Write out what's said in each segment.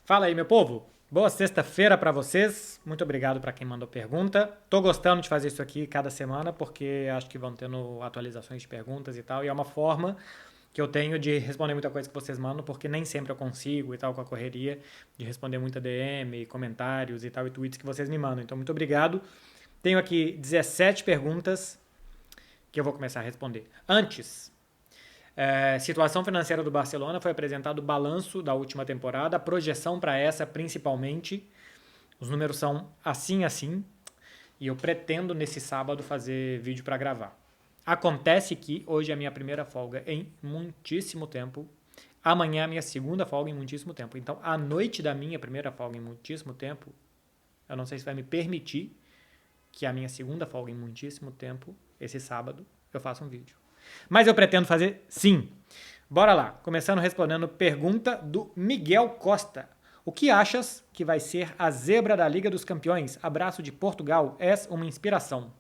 Fala aí, meu povo. Boa sexta-feira pra vocês. Muito obrigado pra quem mandou pergunta. Tô gostando de fazer isso aqui cada semana porque acho que vão tendo atualizações de perguntas e tal, e é uma forma que eu tenho de responder muita coisa que vocês mandam, porque nem sempre eu consigo e tal com a correria de responder muita DM, comentários e tal e tweets que vocês me mandam. Então, muito obrigado. Tenho aqui 17 perguntas que eu vou começar a responder. Antes, situação financeira do Barcelona, foi apresentado o balanço da última temporada, a projeção para essa principalmente. Os números são assim, assim, e eu pretendo nesse sábado fazer vídeo para gravar. Acontece que hoje é a minha primeira folga em muitíssimo tempo. Amanhã é a minha segunda folga em muitíssimo tempo. Então, a noite da minha primeira folga em muitíssimo tempo, eu não sei se vai me permitir que a minha segunda folga em muitíssimo tempo, esse sábado, eu faça um vídeo. Mas eu pretendo fazer sim. Bora lá, começando respondendo pergunta do Miguel Costa. O que achas que vai ser a zebra da Liga dos Campeões? Abraço de Portugal, és uma inspiração.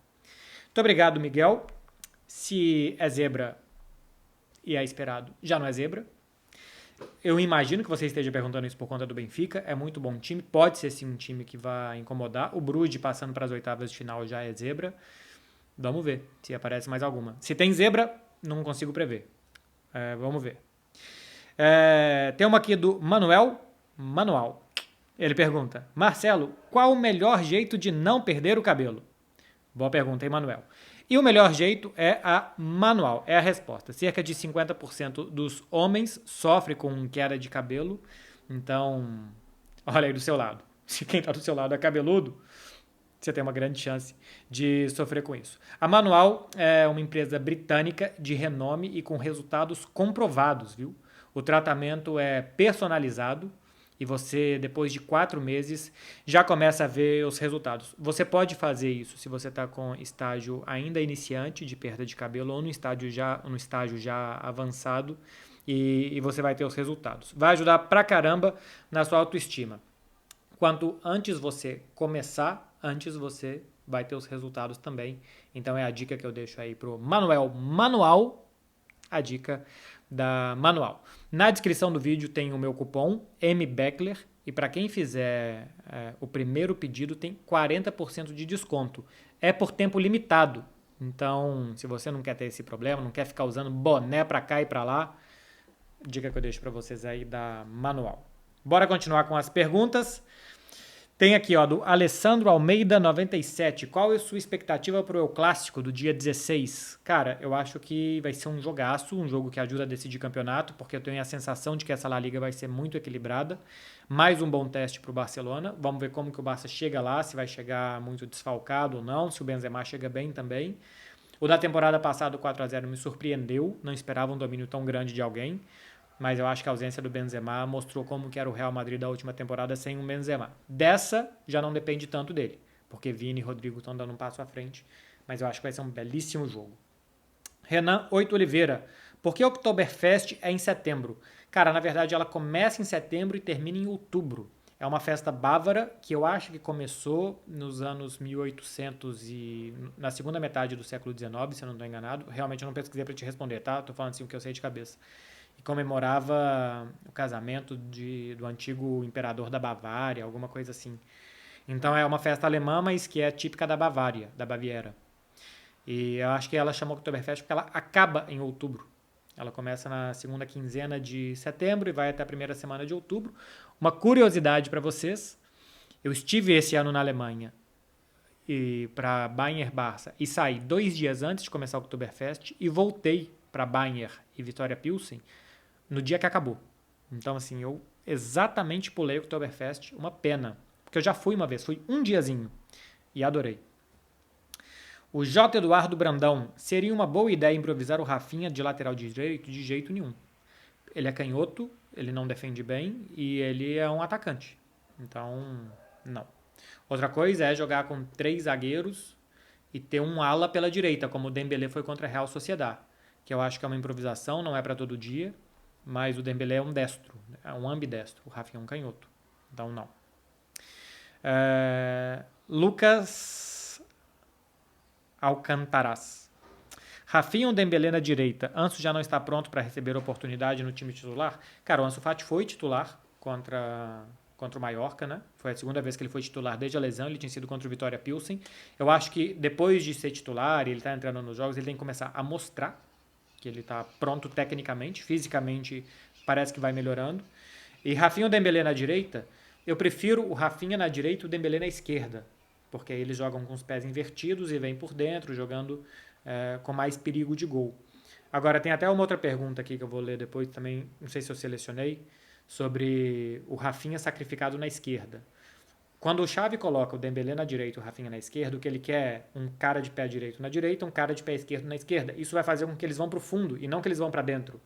Muito obrigado, Miguel. Se é zebra e é esperado, já não é zebra. Eu imagino que você esteja perguntando isso por conta do Benfica. É muito bom time. Pode ser sim um time que vai incomodar. O Bruges passando para as oitavas de final já é zebra. Vamos ver se aparece mais alguma. Se tem zebra, não consigo prever. Vamos ver. Tem uma aqui do Manual. Ele pergunta: Marcelo, qual o melhor jeito de não perder o cabelo? Boa pergunta, hein, Manuel? E o melhor jeito é a manual, é a resposta. Cerca de 50% dos homens sofrem com queda de cabelo. Então, olha aí do seu lado. Se quem está do seu lado é cabeludo, você tem uma grande chance de sofrer com isso. A Manual é uma empresa britânica de renome e com resultados comprovados, viu? O tratamento é personalizado e você, depois de 4 meses, já começa a ver os resultados. Você pode fazer isso se você está com estágio ainda iniciante de perda de cabelo ou no estágio já avançado e você vai ter os resultados. Vai ajudar pra caramba na sua autoestima. Quanto antes você começar, antes você vai ter os resultados também. Então é a dica que eu deixo aí pro Manual, a dica da Manual. Na descrição do vídeo tem o meu cupom MBECKLER e para quem fizer o primeiro pedido tem 40% de desconto. É por tempo limitado. Então, se você não quer ter esse problema, não quer ficar usando boné para cá e para lá, dica que eu deixo para vocês aí da Manual. Bora continuar com as perguntas. Tem aqui, ó, do Alessandro Almeida 97. Qual é a sua expectativa para o clássico do dia 16? Cara, eu acho que vai ser um jogaço, um jogo que ajuda a decidir campeonato, porque eu tenho a sensação de que essa La Liga vai ser muito equilibrada. Mais um bom teste para o Barcelona. Vamos ver como que o Barça chega lá, se vai chegar muito desfalcado ou não, se o Benzema chega bem também. O da temporada passada, o 4-0 me surpreendeu, não esperava um domínio tão grande de alguém, mas eu acho que a ausência do Benzema mostrou como que era o Real Madrid da última temporada sem um Benzema. Dessa já não depende tanto dele, porque Vini e Rodrigo estão dando um passo à frente, mas eu acho que vai ser um belíssimo jogo. Renan 8 Oliveira, por que o Oktoberfest é em setembro? Cara, na verdade ela começa em setembro e termina em outubro. É uma festa bávara que eu acho que começou nos anos 1800 e na segunda metade do século XIX, se eu não estou enganado. Realmente eu não pesquisei para te responder, tá? Estou falando assim o que eu sei de cabeça. E comemorava o casamento do antigo imperador da Bavária, alguma coisa assim. Então é uma festa alemã, mas que é típica da Bavária, da Baviera. E eu acho que ela chamou Oktoberfest porque ela acaba em outubro. Ela começa na segunda quinzena de setembro e vai até a primeira semana de outubro. Uma curiosidade para vocês, eu estive esse ano na Alemanha e para Bayern Barça e saí 2 dias antes de começar o Oktoberfest e voltei para Bayern e Vitória Pilsen no dia que acabou. Então, assim, eu exatamente pulei o Oktoberfest, uma pena. Porque eu já fui uma vez, fui um diazinho e adorei. O J. Eduardo Brandão, seria uma boa ideia improvisar o Rafinha de lateral direito? De jeito nenhum. Ele é canhoto, ele não defende bem e ele é um atacante. Então, não. Outra coisa é jogar com 3 zagueiros e ter um ala pela direita, como o Dembélé foi contra a Real Sociedad, que eu acho que é uma improvisação, não é para todo dia, mas o Dembélé é um destro, é um ambidestro, o Rafinha é um canhoto. Então, não. Lucas Alcantaraz. Rafinha ou Dembélé na direita? Ansu já não está pronto para receber oportunidade no time titular? Cara, o Ansu Fati foi titular contra contra o Mallorca, né? Foi a segunda vez que ele foi titular desde a lesão, ele tinha sido contra o Vitória Pilsen. Eu acho que depois de ser titular e ele tá entrando nos jogos, ele tem que começar a mostrar que ele tá pronto tecnicamente, fisicamente parece que vai melhorando. E Rafinha ou Dembélé na direita, eu prefiro o Rafinha na direita e o Dembélé na esquerda, porque aí eles jogam com os pés invertidos e vêm por dentro, jogando com mais perigo de gol. Agora, tem até uma outra pergunta aqui que eu vou ler depois também, não sei se eu selecionei, sobre o Rafinha sacrificado na esquerda. Quando o Xavi coloca o Dembélé na direita e o Rafinha na esquerda, o que ele quer é um cara de pé direito na direita, um cara de pé esquerdo na esquerda. Isso vai fazer com que eles vão para o fundo e não que eles vão para dentro.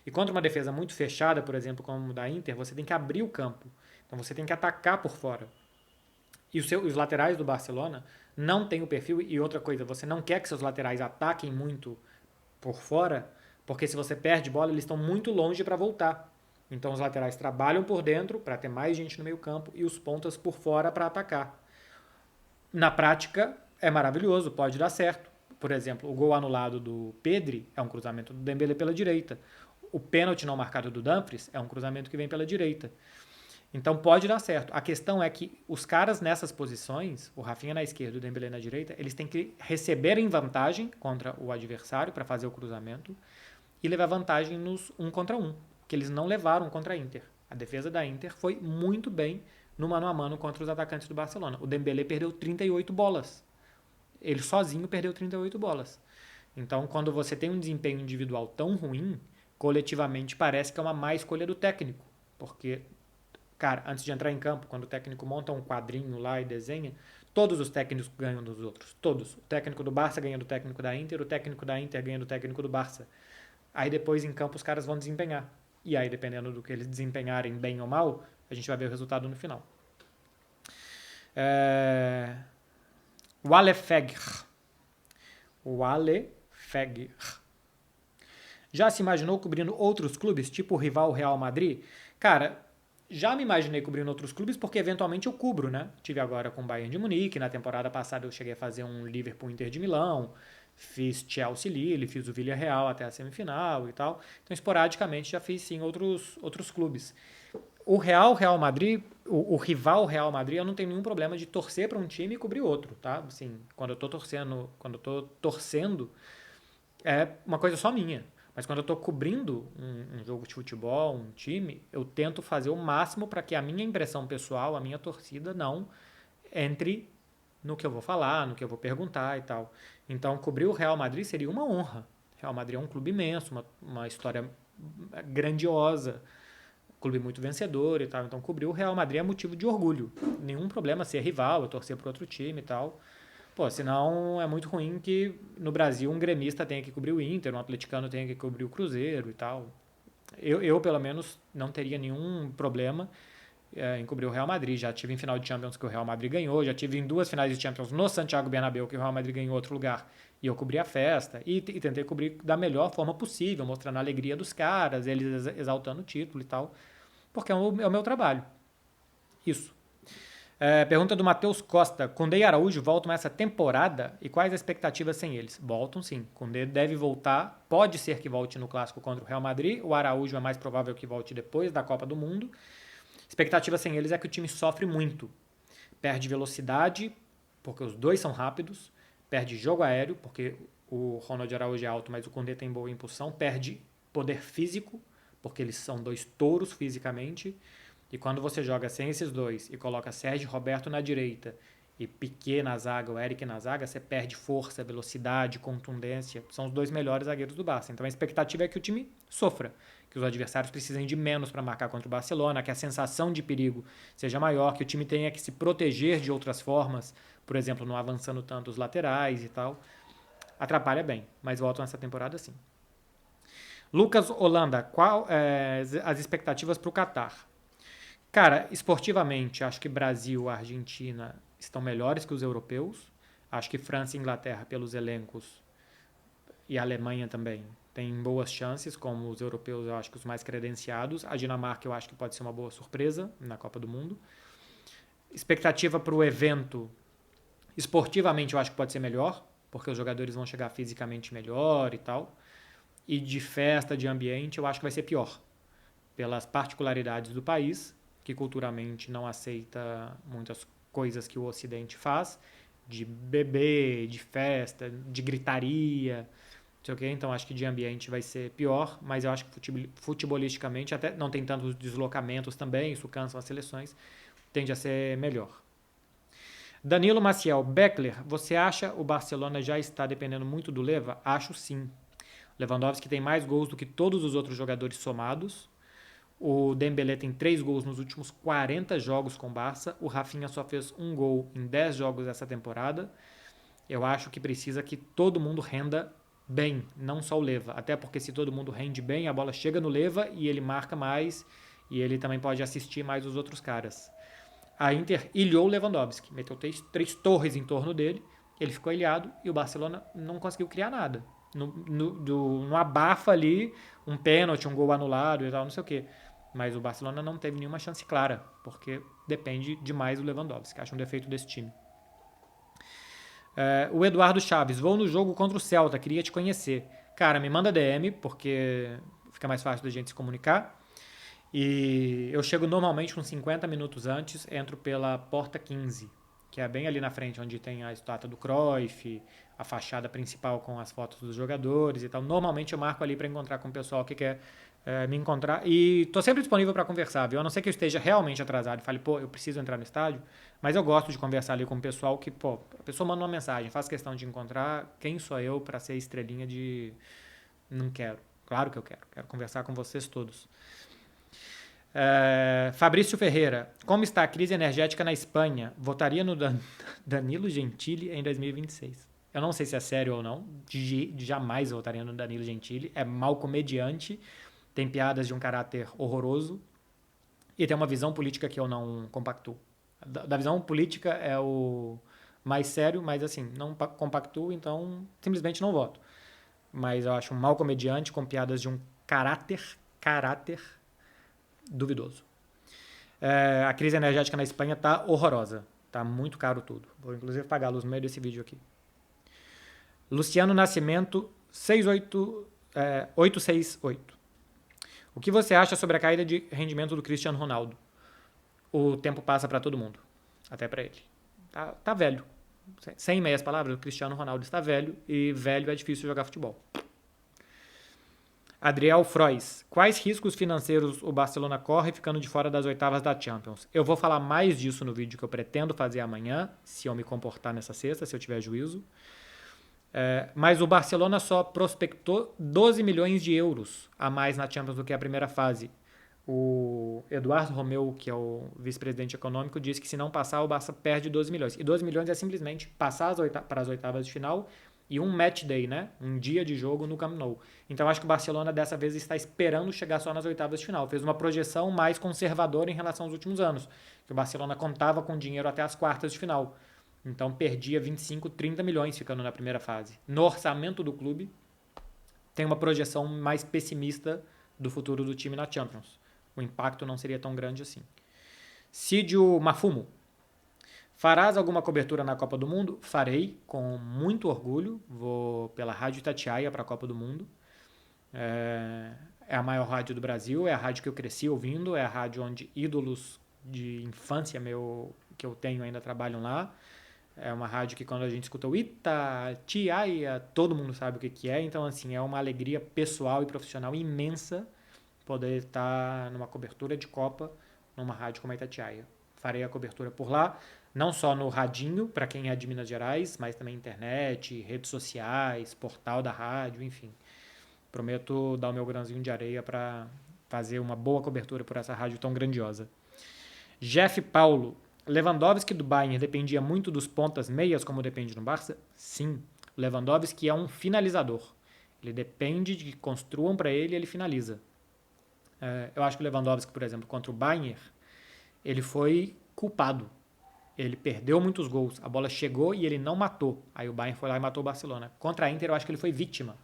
E contra uma defesa muito fechada, por exemplo, como da Inter, você tem que abrir o campo. Então você tem que atacar por fora. E os laterais do Barcelona não têm o perfil. E outra coisa, você não quer que seus laterais ataquem muito por fora, porque se você perde bola, eles estão muito longe para voltar. Então os laterais trabalham por dentro para ter mais gente no meio campo e os pontas por fora para atacar. Na prática é maravilhoso, pode dar certo. Por exemplo, o gol anulado do Pedri é um cruzamento do Dembélé pela direita. O pênalti não marcado do Dumfries é um cruzamento que vem pela direita. Então pode dar certo. A questão é que os caras nessas posições, o Rafinha na esquerda e o Dembélé na direita, eles têm que receberem vantagem contra o adversário para fazer o cruzamento e levar vantagem nos 1 contra 1, que eles não levaram contra a Inter. A defesa da Inter foi muito bem no mano a mano contra os atacantes do Barcelona. O Dembélé perdeu 38 bolas. Ele sozinho perdeu 38 bolas. Então, quando você tem um desempenho individual tão ruim, coletivamente parece que é uma má escolha do técnico. Porque, cara, antes de entrar em campo, quando o técnico monta um quadrinho lá e desenha, todos os técnicos ganham dos outros. Todos. O técnico do Barça ganha do técnico da Inter, o técnico da Inter ganha do técnico do Barça. Aí depois em campo os caras vão desempenhar. E aí, dependendo do que eles desempenharem bem ou mal, a gente vai ver o resultado no final. Walefegr. Já se imaginou cobrindo outros clubes, tipo o rival Real Madrid? Cara, já me imaginei cobrindo outros clubes porque eventualmente eu cubro, né? Tive agora com o Bayern de Munique, na temporada passada eu cheguei a fazer um Liverpool Inter de Milão, fiz Chelsea Lille, fiz o Villarreal até a semifinal e tal. Então, esporadicamente já fiz sim outros clubes. O Real Madrid, o rival Real Madrid, eu não tenho nenhum problema de torcer para um time e cobrir outro, tá? Assim, quando eu tô torcendo, é uma coisa só minha. Mas quando eu tô cobrindo um jogo de futebol, um time, eu tento fazer o máximo para que a minha impressão pessoal, a minha torcida, não entre no que eu vou falar, no que eu vou perguntar e tal. Então, cobrir o Real Madrid seria uma honra. O Real Madrid é um clube imenso, uma história grandiosa, clube muito vencedor e tal. Então, cobrir o Real Madrid é motivo de orgulho. Nenhum problema ser rival, eu torcer para outro time e tal. Pô, senão é muito ruim que no Brasil um gremista tenha que cobrir o Inter, um atleticano tenha que cobrir o Cruzeiro e tal. Eu pelo menos, não teria nenhum problema em cobrir o Real Madrid. Já tive em final de Champions que o Real Madrid ganhou, já tive em 2 finais de Champions no Santiago Bernabéu que o Real Madrid ganhou em outro lugar e eu cobri a festa e tentei cobrir da melhor forma possível, mostrando a alegria dos caras, eles exaltando o título e tal, porque é o meu trabalho. Isso. Pergunta do Matheus Costa. Koundé e Araújo voltam essa temporada e quais as expectativas sem eles? Voltam sim. Koundé deve voltar. Pode ser que volte no clássico contra o Real Madrid. O Araújo é mais provável que volte depois da Copa do Mundo. Expectativa sem eles é que o time sofre muito. Perde velocidade, porque os dois são rápidos. Perde jogo aéreo, porque o Ronald Araújo é alto, mas o Koundé tem boa impulsão. Perde poder físico, porque eles são dois touros fisicamente. E quando você joga sem esses dois e coloca Sérgio Roberto na direita e Piquet na zaga, o Eric na zaga, você perde força, velocidade, contundência. São os dois melhores zagueiros do Barça. Então a expectativa é que o time sofra, que os adversários precisem de menos para marcar contra o Barcelona, que a sensação de perigo seja maior, que o time tenha que se proteger de outras formas, por exemplo, não avançando tanto os laterais e tal. Atrapalha bem, mas voltam essa temporada sim. Lucas Holanda, qual as expectativas para o Catar? Cara, esportivamente, acho que Brasil e Argentina estão melhores que os europeus. Acho que França e Inglaterra, pelos elencos, e a Alemanha também, têm boas chances, como os europeus, eu acho que os mais credenciados. A Dinamarca, eu acho que pode ser uma boa surpresa na Copa do Mundo. Expectativa para o evento, esportivamente, eu acho que pode ser melhor, porque os jogadores vão chegar fisicamente melhor e tal. E de festa, de ambiente, eu acho que vai ser pior, pelas particularidades do país que culturalmente não aceita muitas coisas que o Ocidente faz, de beber, de festa, de gritaria, não sei o quê. Então acho que de ambiente vai ser pior, mas eu acho que futebolisticamente até não tem tantos deslocamentos também, isso cansa as seleções, tende a ser melhor. Danilo Maciel, Beckler, você acha o Barcelona já está dependendo muito do Leva? Acho sim. Lewandowski tem mais gols do que todos os outros jogadores somados. O Dembélé tem 3 gols nos últimos 40 jogos com o Barça. O Rafinha só fez um gol em 10 jogos essa temporada. Eu acho que precisa que todo mundo renda bem, não só o Leva. Até porque se todo mundo rende bem, a bola chega no Leva e ele marca mais e ele também pode assistir mais os outros caras. A Inter ilhou o Lewandowski, meteu 3 torres em torno dele, ele ficou ilhado e o Barcelona não conseguiu criar nada. No abafa ali, um pênalti, um gol anulado e tal, não sei o quê. Mas o Barcelona não teve nenhuma chance clara, porque depende demais do Lewandowski. Acho um defeito desse time. O Eduardo Chaves, vou no jogo contra o Celta, queria te conhecer. Cara, me manda DM, porque fica mais fácil da gente se comunicar. E eu chego normalmente uns 50 minutos antes, entro pela porta 15, que é bem ali na frente, onde tem a estátua do Cruyff, a fachada principal com as fotos dos jogadores e tal. Normalmente eu marco ali para encontrar com o pessoal que quer me encontrar. E tô sempre disponível para conversar, viu? A não ser que eu esteja realmente atrasado e fale, pô, eu preciso entrar no estádio. Mas eu gosto de conversar ali com o pessoal que, pô, a pessoa manda uma mensagem, faz questão de encontrar. Quem sou eu para ser estrelinha de... Não quero. Claro que eu quero. Quero conversar com vocês todos. Fabrício Ferreira, como está a crise energética na Espanha? Votaria no Danilo Gentili em 2026. Eu não sei se é sério ou não, jamais votaria no Danilo Gentili. É mau comediante, tem piadas de um caráter horroroso e tem uma visão política que eu não compactuo. Da visão política é o mais sério, mas assim, não compactuo, então simplesmente não voto. Mas eu acho um mau comediante com piadas de um caráter duvidoso. A crise energética na Espanha tá horrorosa. Tá muito caro tudo. Vou inclusive pagar a luz no meio desse vídeo aqui. Luciano Nascimento, 868. O que você acha sobre a caída de rendimento do Cristiano Ronaldo? O tempo passa para todo mundo. Até para ele. Tá velho. Sem meias palavras, o Cristiano Ronaldo está velho e velho é difícil jogar futebol. Adriel Frois, quais riscos financeiros o Barcelona corre ficando de fora das oitavas da Champions? Eu vou falar mais disso no vídeo que eu pretendo fazer amanhã, se eu me comportar nessa sexta, se eu tiver juízo. Mas o Barcelona só prospectou 12 milhões de euros a mais na Champions do que a primeira fase. O Eduardo Romeu, que é o vice-presidente econômico, disse que se não passar, o Barça perde 12 milhões. E 12 milhões é simplesmente passar para as oitavas de final e um match day, né? Um dia de jogo no Camp Nou. Então acho que o Barcelona dessa vez está esperando chegar só nas oitavas de final. Fez uma projeção mais conservadora em relação aos últimos anos, que o Barcelona contava com dinheiro até as quartas de final. Então perdia 25, 30 milhões ficando na primeira fase. No orçamento do clube, tem uma projeção mais pessimista do futuro do time na Champions. O impacto não seria tão grande assim. Cídio Mafumo. Farás alguma cobertura na Copa do Mundo? Farei, com muito orgulho. Vou pela Rádio Itatiaia para a Copa do Mundo. É a maior rádio do Brasil, é a rádio que eu cresci ouvindo, é a rádio onde ídolos de infância que eu tenho ainda trabalham lá. É uma rádio que quando a gente escuta o Itatiaia, todo mundo sabe o que é. Então, assim, é uma alegria pessoal e profissional imensa poder estar numa cobertura de Copa numa rádio como a Itatiaia. Farei a cobertura por lá, não só no radinho, para quem é de Minas Gerais, mas também internet, redes sociais, portal da rádio, enfim. Prometo dar o meu grãozinho de areia para fazer uma boa cobertura por essa rádio tão grandiosa. Jeff Paulo. Lewandowski do Bayern dependia muito dos pontas meias como depende no Barça? Sim. Lewandowski é um finalizador. Ele depende de que construam para ele e ele finaliza. Eu acho que o Lewandowski, por exemplo, contra o Bayern, ele foi culpado. Ele perdeu muitos gols. A bola chegou e ele não matou. Aí o Bayern foi lá e matou o Barcelona. Contra a Inter, eu acho que ele foi vítima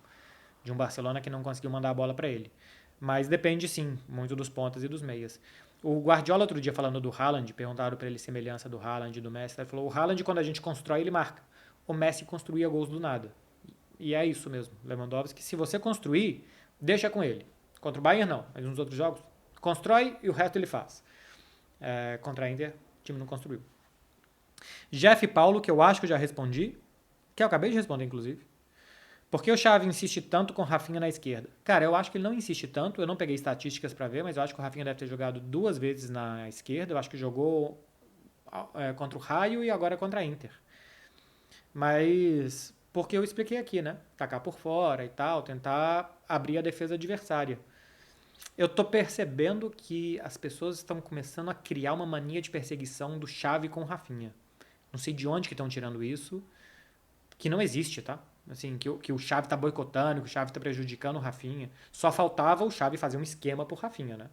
de um Barcelona que não conseguiu mandar a bola para ele. Mas depende, sim, muito dos pontas e dos meias. O Guardiola, outro dia, falando do Haaland, perguntaram para ele semelhança do Haaland e do Messi. Ele falou, o Haaland, quando a gente constrói, ele marca. O Messi construía gols do nada. E é isso mesmo. Lewandowski, se você construir, deixa com ele. Contra o Bayern, não. Mas nos outros jogos, constrói e o resto ele faz. Contra a Inter, o time não construiu. Jeff Paulo, que eu acho que eu já respondi, que eu acabei de responder, inclusive. Por que o Xavi insiste tanto com o Rafinha na esquerda? Cara, eu acho que ele não insiste tanto, eu não peguei estatísticas pra ver, mas eu acho que o Rafinha deve ter jogado 2 vezes na esquerda, eu acho que jogou contra o Raio e agora contra a Inter. Mas, porque eu expliquei aqui, né? Tacar por fora e tal, tentar abrir a defesa adversária. Eu tô percebendo que as pessoas estão começando a criar uma mania de perseguição do Xavi com o Rafinha. Não sei de onde que estão tirando isso, que não existe, tá? Assim, que o Xavi tá boicotando, que o Xavi tá prejudicando o Rafinha. Só faltava o Xavi fazer um esquema pro Rafinha, né?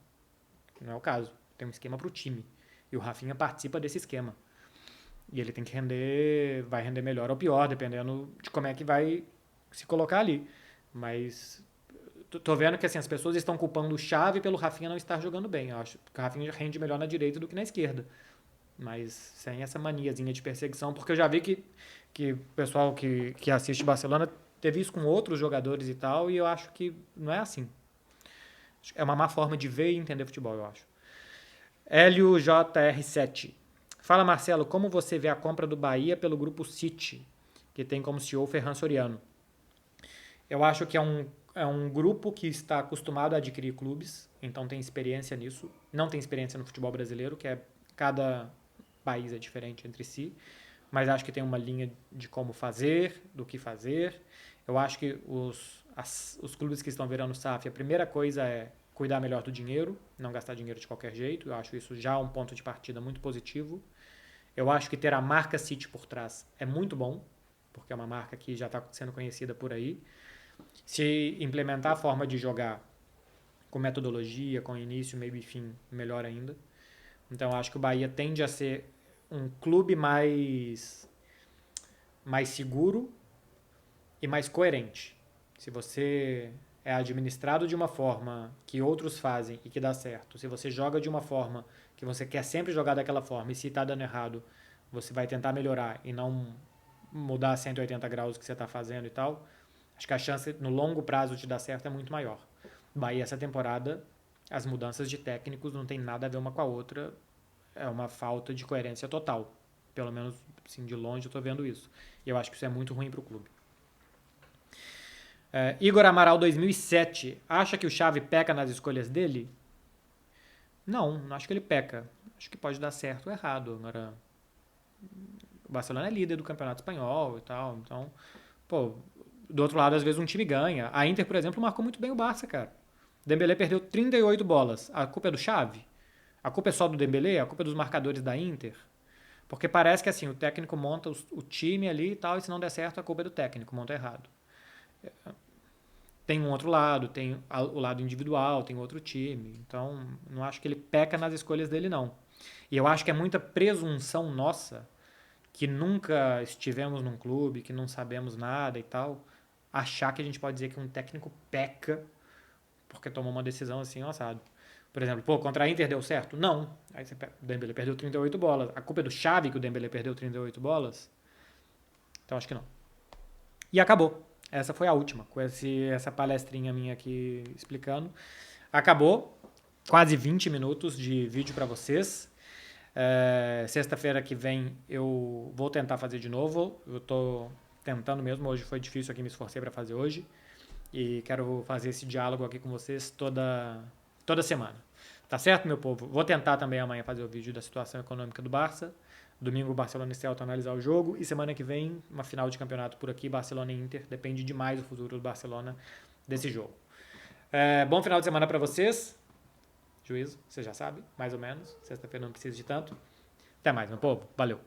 Não é o caso. Tem um esquema pro time. E o Rafinha participa desse esquema. E ele tem que render, vai render melhor ou pior, dependendo de como é que vai se colocar ali. Mas tô vendo que assim, as pessoas estão culpando o Xavi pelo Rafinha não estar jogando bem. Eu acho que o Rafinha rende melhor na direita do que na esquerda. Mas sem essa maniazinha de perseguição, porque eu já vi que o pessoal que assiste Barcelona teve isso com outros jogadores e tal, e eu acho que não é assim. É uma má forma de ver e entender futebol, eu acho. Hélio JR7. Fala, Marcelo, como você vê a compra do Bahia pelo grupo City, que tem como CEO o Ferran Soriano? Eu acho que é um grupo que está acostumado a adquirir clubes, então tem experiência nisso. Não tem experiência no futebol brasileiro, que é cada país é diferente entre si, mas acho que tem uma linha de como fazer, do que fazer. Eu acho que os clubes que estão virando SAF, a primeira coisa é cuidar melhor do dinheiro, não gastar dinheiro de qualquer jeito. Eu acho isso já um ponto de partida muito positivo. Eu acho que ter a marca City por trás é muito bom, porque é uma marca que já está sendo conhecida por aí. Se implementar a forma de jogar com metodologia, com início, meio e fim, melhor ainda. Então acho que o Bahia tende a ser um clube mais seguro e mais coerente. Se você é administrado de uma forma que outros fazem e que dá certo, se você joga de uma forma que você quer sempre jogar daquela forma e se está dando errado, você vai tentar melhorar e não mudar 180 graus o que você está fazendo e tal, acho que a chance no longo prazo de dar certo é muito maior. Bahia, essa temporada, as mudanças de técnicos não tem nada a ver uma com a outra, é uma falta de coerência total. Pelo menos, assim, de longe eu tô vendo isso. E eu acho que isso é muito ruim pro clube. Igor Amaral 2007. Acha que o Xavi peca nas escolhas dele? Não acho que ele peca. Acho que pode dar certo ou errado. Agora, o Barcelona é líder do campeonato espanhol e tal. Então, pô, do outro lado, às vezes um time ganha. A Inter, por exemplo, marcou muito bem o Barça, cara. O Dembélé perdeu 38 bolas. A culpa é do Xavi? A culpa é só do Dembélé? A culpa é dos marcadores da Inter? Porque parece que assim, o técnico monta o time ali e tal, e se não der certo, a culpa é do técnico, monta errado. Tem um outro lado, tem o lado individual, tem outro time. Então, não acho que ele peca nas escolhas dele, não. E eu acho que é muita presunção nossa, que nunca estivemos num clube, que não sabemos nada e tal, achar que a gente pode dizer que um técnico peca porque tomou uma decisão assim, assado. Por exemplo, pô, contra a Inter deu certo? Não. Aí você o Dembélé perdeu 38 bolas. A culpa é do Xavi que o Dembélé perdeu 38 bolas? Então acho que não. E acabou. Essa foi a última, com essa palestrinha minha aqui explicando. Acabou. Quase 20 minutos de vídeo para vocês. Sexta-feira que vem eu vou tentar fazer de novo. Eu tô tentando mesmo. Hoje foi difícil aqui, me esforcei para fazer hoje. E quero fazer esse diálogo aqui com vocês toda semana. Tá certo, meu povo? Vou tentar também amanhã fazer o vídeo da situação econômica do Barça. Domingo o Barcelona e Celta analisar o jogo. E semana que vem, uma final de campeonato por aqui, Barcelona e Inter. Depende demais do futuro do Barcelona desse jogo. Bom final de semana para vocês. Juízo, você já sabe, mais ou menos. Sexta-feira não precisa de tanto. Até mais, meu povo. Valeu.